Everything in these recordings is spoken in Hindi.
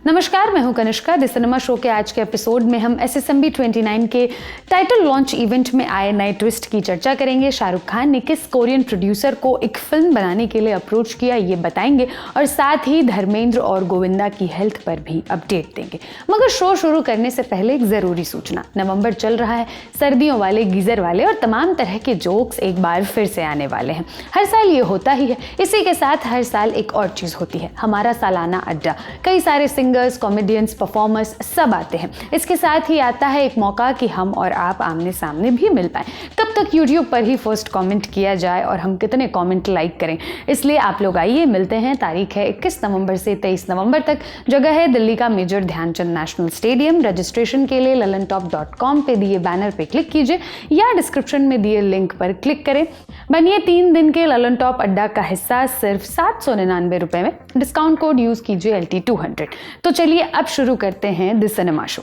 नमस्कार, मैं हूं कनिष्का। द सिनेमा शो के आज के एपिसोड में हम SSMB 29 के टाइटल लॉन्च इवेंट में आए नए ट्विस्ट की चर्चा करेंगे। शाहरुख खान ने किस कोरियन प्रोड्यूसर को एक फिल्म बनाने के लिए अप्रोच किया, ये बताएंगे और साथ ही धर्मेंद्र और गोविंदा की हेल्थ पर भी अपडेट देंगे। मगर शो शुरू करने से पहले एक जरूरी सूचना। नवंबर चल रहा है, सर्दियों वाले, गीजर वाले और तमाम तरह के जोक्स एक बार फिर से आने वाले हैं। हर साल ये होता ही है। इसी के साथ हर साल एक और चीज होती है, हमारा सालाना अड्डा। कई सारे सिंगर्स, कॉमेडियंस, परफॉर्मर्स सब आते हैं। इसके साथ ही आता है एक मौका कि हम और आप आमने सामने भी मिल पाएं। कब तक यूट्यूब पर ही फर्स्ट कमेंट किया जाए और हम कितने कमेंट लाइक करें। इसलिए आप लोग आइए, मिलते हैं। तारीख है 21 नवंबर से 23 नवंबर तक। जगह है दिल्ली का Major Dhyanchand national stadium. Registration के लिए lallantop.com पे दिए बैनर पे क्लिक कीजिए या डिस्क्रिप्शन में दिए लिंक पर क्लिक करें। बनिए 3 दिन के ललन टॉप अड्डा का हिस्सा सिर्फ 799 रुपए में। डिस्काउंट कोड यूज कीजिए LT200। तो चलिए अब शुरू करते हैं the cinema show.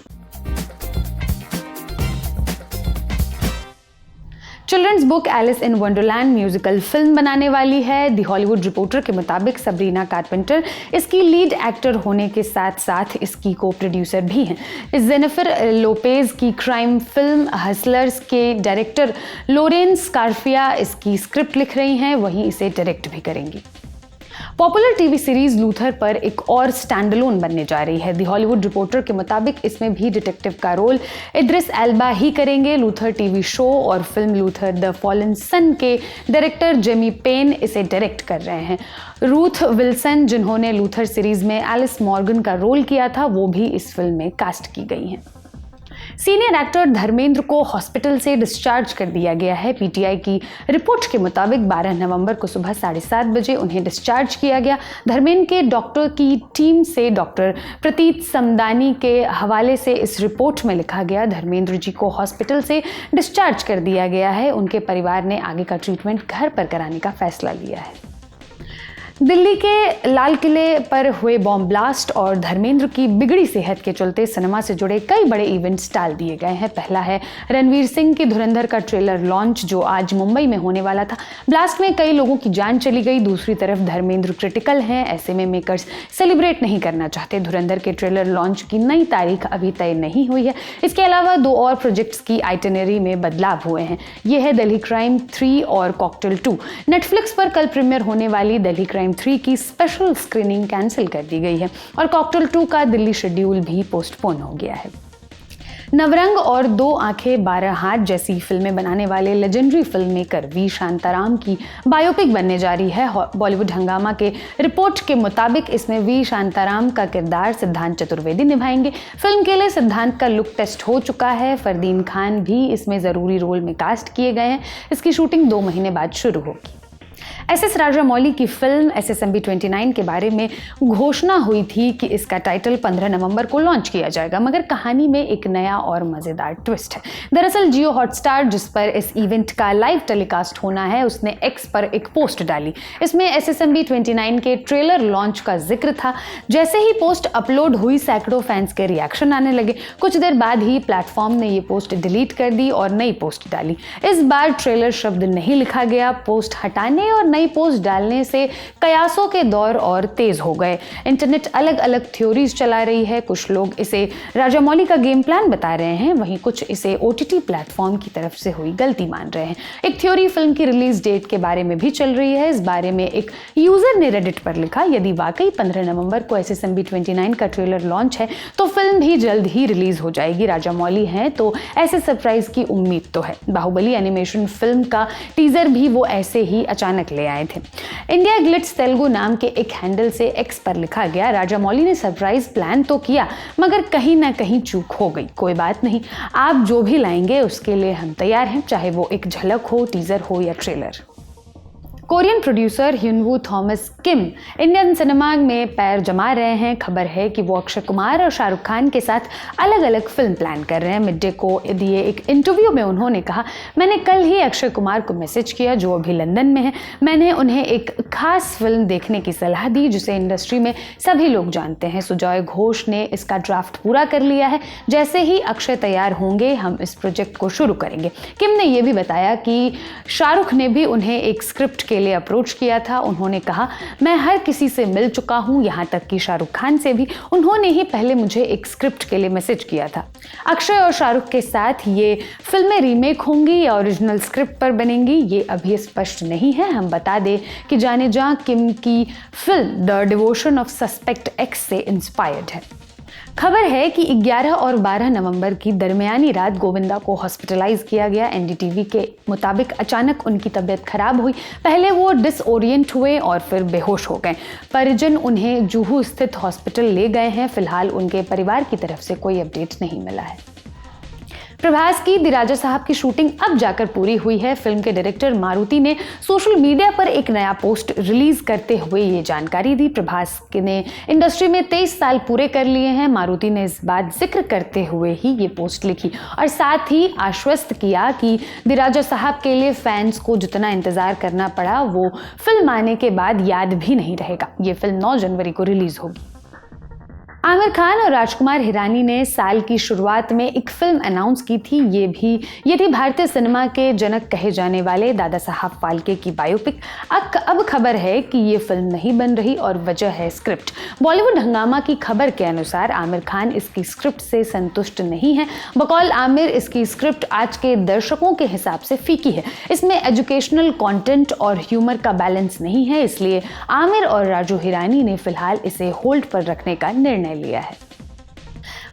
Children's book Alice in Wonderland musical film बनाने वाली है। द हॉलीवुड रिपोर्टर के मुताबिक सबरीना कारपेंटर इसकी लीड एक्टर होने के साथ साथ इसकी को प्रोड्यूसर भी हैं। इस जेनिफर लोपेज की क्राइम फिल्म हसलर्स के डायरेक्टर लोरेंस कार्फिया इसकी स्क्रिप्ट लिख रही हैं, वहीं इसे डायरेक्ट भी करेंगी। पॉपुलर टीवी सीरीज लूथर पर एक और स्टैंडअलोन बनने जा रही है। द हॉलीवुड रिपोर्टर के मुताबिक इसमें भी डिटेक्टिव का रोल इद्रिस एल्बा ही करेंगे। लूथर टीवी शो और फिल्म लूथर द फॉलन सन के डायरेक्टर जेमी पेन इसे डायरेक्ट कर रहे हैं। रूथ विल्सन, जिन्होंने लूथर सीरीज में एलिस मॉर्गन का रोल किया था, वो भी इस फिल्म में कास्ट की गई हैं। सीनियर एक्टर धर्मेंद्र को हॉस्पिटल से डिस्चार्ज कर दिया गया है। PTI की रिपोर्ट के मुताबिक 12 नवंबर को सुबह 7:30 बजे उन्हें डिस्चार्ज किया गया। धर्मेंद्र के डॉक्टर की टीम से डॉक्टर प्रतीत समदानी के हवाले से इस रिपोर्ट में लिखा गया, धर्मेंद्र जी को हॉस्पिटल से डिस्चार्ज कर दिया गया है। उनके परिवार ने आगे का ट्रीटमेंट घर पर कराने का फैसला लिया है। दिल्ली के लाल किले पर हुए बॉम्ब ब्लास्ट और धर्मेंद्र की बिगड़ी सेहत के चलते सिनेमा से जुड़े कई बड़े इवेंट्स टाल दिए गए हैं। पहला है रणवीर सिंह की धुरंधर का ट्रेलर लॉन्च, जो आज मुंबई में होने वाला था। ब्लास्ट में कई लोगों की जान चली गई। दूसरी तरफ धर्मेंद्र क्रिटिकल हैं। ऐसे में मेकर्स सेलिब्रेट नहीं करना चाहते। धुरंधर के ट्रेलर लॉन्च की नई तारीख अभी तय नहीं हुई है। इसके अलावा 2 और प्रोजेक्ट्स की आइटिनरी में बदलाव हुए हैं। ये है दिल्ली क्राइम 3 और कॉकटेल 2। नेटफ्लिक्स पर कल प्रीमियर होने वाली दिल्ली क्राइम 3 की स्पेशल स्क्रीनिंग कैंसिल कर दी गई है और कॉकटेल 2 का दिल्ली शेड्यूल भी पोस्टपोन हो गया है। नवरंग और 2 आंखें 12 हाथ जैसी फिल्में बनाने वाले legendary film maker V Shantaram की बायोपिक बनने जा रही है। बॉलीवुड हंगामा के रिपोर्ट के मुताबिक इसमें वी शांताराम का किरदार सिद्धांत चतुर्वेदी निभाएंगे। फिल्म के लिए सिद्धांत का लुक टेस्ट हो चुका है। फरदीन खान भी इसमें जरूरी रोल में कास्ट किए गए हैं। इसकी शूटिंग 2 महीने बाद शुरू होगी। SS राजामौली की फिल्म SSMB 29 के बारे में घोषणा हुई थी कि इसका टाइटल 15 नवंबर को लॉन्च किया जाएगा, मगर कहानी में एक नया और मजेदार ट्विस्ट है। दरअसल जियो हॉटस्टार, जिस पर इस इवेंट का लाइव टेलीकास्ट होना है, उसने X पर एक पोस्ट डाली। इसमें SSMB 29 के ट्रेलर लॉन्च का जिक्र था। जैसे ही पोस्ट अपलोड हुई, सैकड़ों फैंस के रिएक्शन आने लगे। कुछ देर बाद ही प्लेटफॉर्म ने ये पोस्ट डिलीट कर दी और नई पोस्ट डाली। इस बार ट्रेलर शब्द नहीं लिखा गया। पोस्ट हटाने और नई पोस्ट डालने से कयासों के दौर और तेज हो गए। इंटरनेट अलग अलग थ्योरीज चला रही है। कुछ लोग इसे राजामौली का गेम प्लान बता रहे हैं, वहीं कुछ इसे OTT प्लेटफॉर्म की तरफ से हुई गलती मान रहे हैं। एक थ्योरी फिल्म की रिलीज डेट के बारे में भी चल रही है। इस बारे में एक यूजर ने रेडिट पर लिखा, यदि वाकई 15 नवंबर को SSMB 29 का ट्रेलर लॉन्च है तो फिल्म भी जल्द ही रिलीज हो जाएगी। राजामौली हैं तो ऐसे सरप्राइज की उम्मीद तो है। बाहुबली एनिमेशन फिल्म का टीजर भी वो ऐसे ही अचानक ले आए थे। इंडिया ग्लिट्स तेलुगु नाम के एक हैंडल से X पर लिखा गया, राजामौली ने सरप्राइज प्लान तो किया, मगर कहीं ना कहीं चूक हो गई। कोई बात नहीं, आप जो भी लाएंगे उसके लिए हम तैयार हैं, चाहे वो एक झलक हो, टीजर हो या ट्रेलर। कोरियन प्रोड्यूसर ह्यूनवू थॉमस किम इंडियन सिनेमा में पैर जमा रहे हैं। खबर है कि वो अक्षय कुमार और शाहरुख खान के साथ अलग अलग फिल्म प्लान कर रहे हैं। मिड डे को दिए एक इंटरव्यू में उन्होंने कहा, मैंने कल ही अक्षय कुमार को मैसेज किया जो अभी लंदन में है। मैंने उन्हें एक खास फिल्म देखने की सलाह दी जिसे इंडस्ट्री में सभी लोग जानते हैं। सुजॉय घोष ने इसका ड्राफ्ट पूरा कर लिया है। जैसे ही अक्षय तैयार होंगे हम इस प्रोजेक्ट को शुरू करेंगे। किम ने यह भी बताया कि शाहरुख ने भी उन्हें एक स्क्रिप्ट के लिए अप्रोच किया था। उन्होंने कहा, मैं हर किसी से मिल चुका हूँ, यहाँ तक कि शाहरुख खान से भी। उन्होंने ही पहले मुझे एक स्क्रिप्ट के लिए मैसेज किया था। अक्षय और शाहरुख के साथ ये फिल्में रीमेक होंगी या ओरिजिनल स्क्रिप्ट पर बनेंगी, ये अभी स्पष्ट नहीं है। हम बता दें कि जाने जा किम की film the devotion of suspect x से इंस्पायर्ड है। खबर है कि 11 और 12 नवंबर की दरमियानी रात गोविंदा को हॉस्पिटलाइज किया गया। एनडीटीवी के मुताबिक अचानक उनकी तबीयत खराब हुई। पहले वो डिसओरिएंट हुए और फिर बेहोश हो गए। परिजन उन्हें जुहू स्थित हॉस्पिटल ले गए हैं। फिलहाल उनके परिवार की तरफ से कोई अपडेट नहीं मिला है। प्रभास की द राजा साहब की शूटिंग अब जाकर पूरी हुई है। फिल्म के डायरेक्टर मारुति ने सोशल मीडिया पर एक नया पोस्ट रिलीज करते हुए ये जानकारी दी। प्रभास ने इंडस्ट्री में 23 साल पूरे कर लिए हैं। मारुति ने इस बात जिक्र करते हुए ही ये पोस्ट लिखी और साथ ही आश्वस्त किया कि द राजा साहब के लिए फैंस को जितना इंतजार करना पड़ा वो फिल्म आने के बाद याद भी नहीं रहेगा। ये फिल्म 9 जनवरी को रिलीज होगी। आमिर खान और राजकुमार हिरानी ने साल की शुरुआत में एक फिल्म अनाउंस की थी। ये थी भारतीय सिनेमा के जनक कहे जाने वाले दादा साहब फाल्के की बायोपिक। अब खबर है कि ये फिल्म नहीं बन रही और वजह है स्क्रिप्ट। बॉलीवुड हंगामा की खबर के अनुसार आमिर खान इसकी स्क्रिप्ट से संतुष्ट नहीं है। बकौल आमिर, इसकी स्क्रिप्ट आज के दर्शकों के हिसाब से फीकी है। इसमें एजुकेशनल कंटेंट और ह्यूमर का बैलेंस नहीं है, इसलिए आमिर और राजू हिरानी ने फिलहाल इसे होल्ड पर रखने का निर्णय लिया है।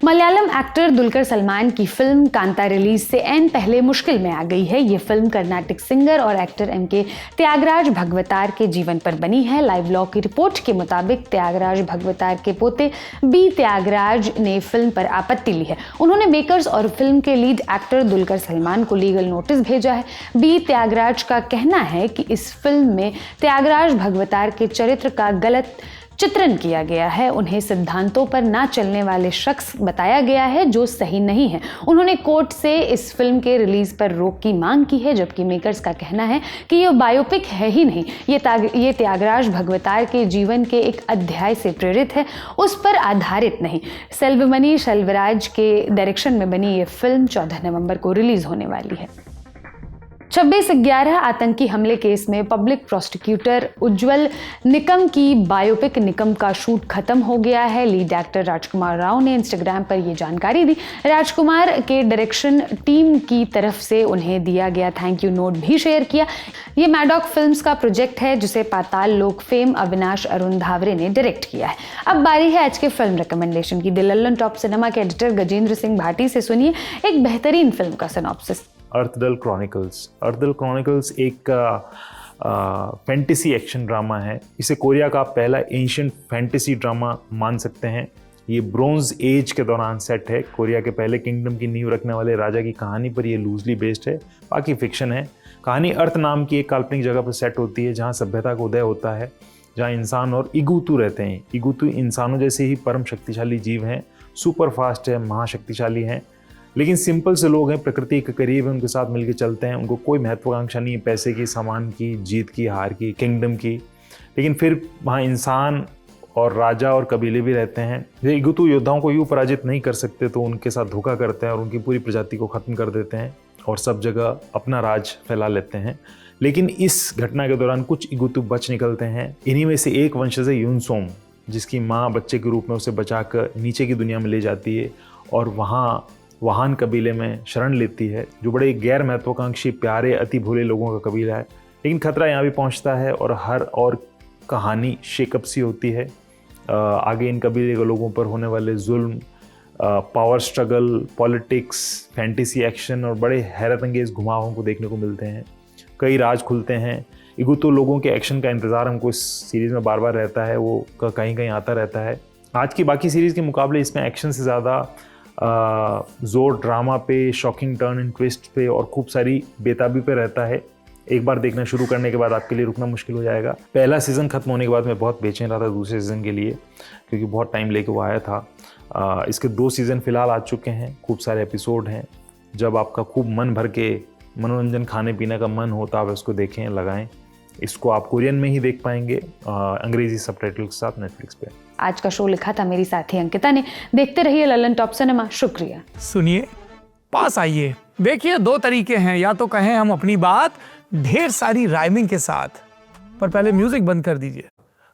मलयालम एक्टर दुलकर सलमान की फिल्म कांता रिलीज से ऐन पहले मुश्किल में आ गई है। ये फिल्म कर्नाटक सिंगर और एक्टर एमके त्यागराज भगवतार के जीवन पर बनी है। लाइव लॉ की रिपोर्ट के मुताबिक त्यागराज भगवतार के पोते बी त्यागराज ने फिल्म पर आपत्ति ली है। उन्होंने मेकर्स और फिल्म के लीड एक्टर दुलकर सलमान को लीगल नोटिस भेजा है। बी त्यागराज का कहना है कि इस फिल्म में त्यागराज भगवतार के चरित्र का गलत चित्रण किया गया है। उन्हें सिद्धांतों पर ना चलने वाले शख्स बताया गया है जो सही नहीं है। उन्होंने कोर्ट से इस फिल्म के रिलीज पर रोक की मांग की है, जबकि मेकर्स का कहना है कि ये बायोपिक है ही नहीं, ये त्यागराज भगवतार के जीवन के एक अध्याय से प्रेरित है, उस पर आधारित नहीं। सेल्वमणि सेल्वराज के डायरेक्शन में बनी ये फिल्म 14 नवंबर को रिलीज होने वाली है। 26/11 आतंकी हमले केस में पब्लिक प्रोसिक्यूटर उज्ज्वल निकम की बायोपिक निकम का शूट खत्म हो गया है। लीड एक्टर राजकुमार राव ने इंस्टाग्राम पर यह जानकारी दी। राजकुमार के डायरेक्शन टीम की तरफ से उन्हें दिया गया थैंक यू नोट भी शेयर किया। ये मैडॉक फिल्म्स का प्रोजेक्ट है जिसे पाताल लोक फेम अविनाश अरुण धावरे ने डायरेक्ट किया है। अब बारी है आज के फिल्म रिकमेंडेशन की। द लल्लन टॉप सिनेमा के एडिटर गजेंद्र सिंह भाटी से सुनिए एक बेहतरीन फिल्म का सिनॉप्सिस। अर्थदल क्रॉनिकल्स एक फैंटेसी एक्शन ड्रामा है। इसे कोरिया का पहला एंशिएंट फैंटेसी ड्रामा मान सकते हैं। ये ब्रोंज एज के दौरान सेट है। कोरिया के पहले किंगडम की नींव रखने वाले राजा की कहानी पर ये लूजली बेस्ड है, बाकी फिक्शन है। कहानी अर्थ नाम की एक काल्पनिक जगह पर सेट होती है जहाँ सभ्यता का उदय होता है, जहाँ इंसान और इगुतू रहते हैं। इगुतू इंसानों जैसे ही परम शक्तिशाली जीव हैं, सुपर फास्ट है, महाशक्तिशाली हैं, लेकिन सिंपल से लोग हैं, प्रकृति के करीब हैं, उनके साथ मिलकर चलते हैं। उनको कोई महत्वाकांक्षा नहीं है पैसे की, सामान की, जीत की, हार की, किंगडम की। लेकिन फिर वहाँ इंसान और राजा और कबीले भी रहते हैं। ये इगुतू योद्धाओं को यूँ पराजित नहीं कर सकते तो उनके साथ धोखा करते हैं और उनकी पूरी प्रजाति को ख़त्म कर देते हैं और सब जगह अपना राज फैला लेते हैं। लेकिन इस घटना के दौरान कुछ इगुतू बच निकलते हैं। इन्हीं में से एक वंशज है यूनसोम, जिसकी माँ बच्चे के रूप में उसे बचाकर नीचे की दुनिया में ले जाती है और वहाँ वहान कबीले में शरण लेती है, जो बड़े गैर महत्वाकांक्षी, प्यारे, अति भोले लोगों का कबीला है। लेकिन खतरा यहाँ भी पहुँचता है और हर और कहानी शेकअप सी होती है। आगे इन कबीले के लोगों पर होने वाले जुल्म, power struggle, politics, fantasy action और बड़े हैरत अंगेज घुमावों को देखने को मिलते हैं। कई राज खुलते हैं। इगुतू लोगों के एक्शन का इंतज़ार हमको इस सीरीज़ में बार बार रहता है, वो कहीं कहीं आता रहता है। आज की बाकी सीरीज़ के मुकाबले इसमें एक्शन से ज़्यादा जोर ड्रामा पे, शॉकिंग टर्न एंड ट्विस्ट पे और खूब सारी बेताबी पे रहता है। एक बार देखना शुरू करने के बाद आपके लिए रुकना मुश्किल हो जाएगा। पहला सीज़न ख़त्म होने के बाद मैं बहुत बेचैन रहा था दूसरे सीज़न के लिए, क्योंकि बहुत टाइम लेके वो आया था। इसके 2 सीज़न फ़िलहाल आ चुके हैं, खूब सारे एपिसोड हैं। जब आपका खूब मन भर के मनोरंजन खाने पीने का मन हो तो आप इसको देखें, लगाएं। इसको आप कोरियन में ही देख पाएंगे, अंग्रेजी सबटाइटल के साथ नेटफ्लिक्स पे। आज का शो लिखा था मेरी साथी अंकिता ने। देखते रहिए लल्लन टॉप सिनेमा। शुक्रिया। सुनिए, पास आइए। देखिए, 2 तरीके हैं, या तो कहें हम अपनी बात ढेर सारी राइमिंग के साथ, पर पहले म्यूजिक बंद कर दीजिए।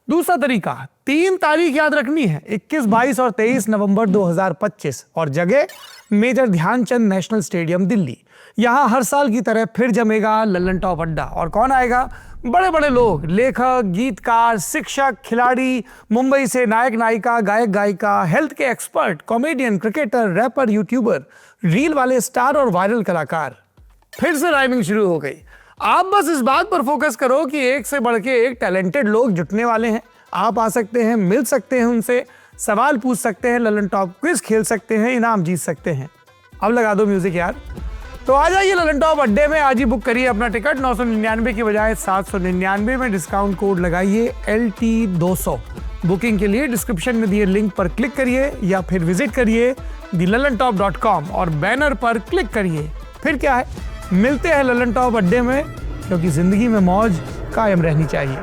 दूसरा तरीका, 3 तारीख याद रखनी है, 21, 22 और 23 नवंबर 2025, और जगह Major Dhyanchand national stadium Delhi. यहाँ हर साल की तरह फिर जमेगा लल्लन टॉप अड्डा। और कौन आएगा? बड़े बड़े लोग, लेखक, गीतकार, शिक्षक, खिलाड़ी, मुंबई से नायक नायिका, गायक गायिका, हेल्थ के expert, comedian, cricketer, rapper, YouTuber, reel वाले स्टार और वायरल कलाकार। फिर से राइमिंग शुरू हो गई। आप बस इस बात पर फोकस करो कि एक से बढ़ के एक टैलेंटेड लोग जुटने वाले हैं। आप आ सकते हैं, मिल सकते हैं उनसे, सवाल पूछ सकते हैं, लल्लन टॉप क्विज खेल सकते हैं, इनाम जीत सकते हैं। अब लगा दो म्यूजिक यार। तो आ जाइए लल्लन टॉप अड्डे में, आज ही बुक करिए अपना टिकट। 999 की बजाय 799 में डिस्काउंट कोड लगाइए LT200। बुकिंग के लिए डिस्क्रिप्शन में दिए लिंक पर क्लिक करिए या फिर विजिट करिए thelallanTop.com और बैनर पर क्लिक करिए। फिर क्या है, मिलते हैं लल्लन टॉप अड्डे में, क्योंकि जिंदगी में मौज कायम रहनी चाहिए।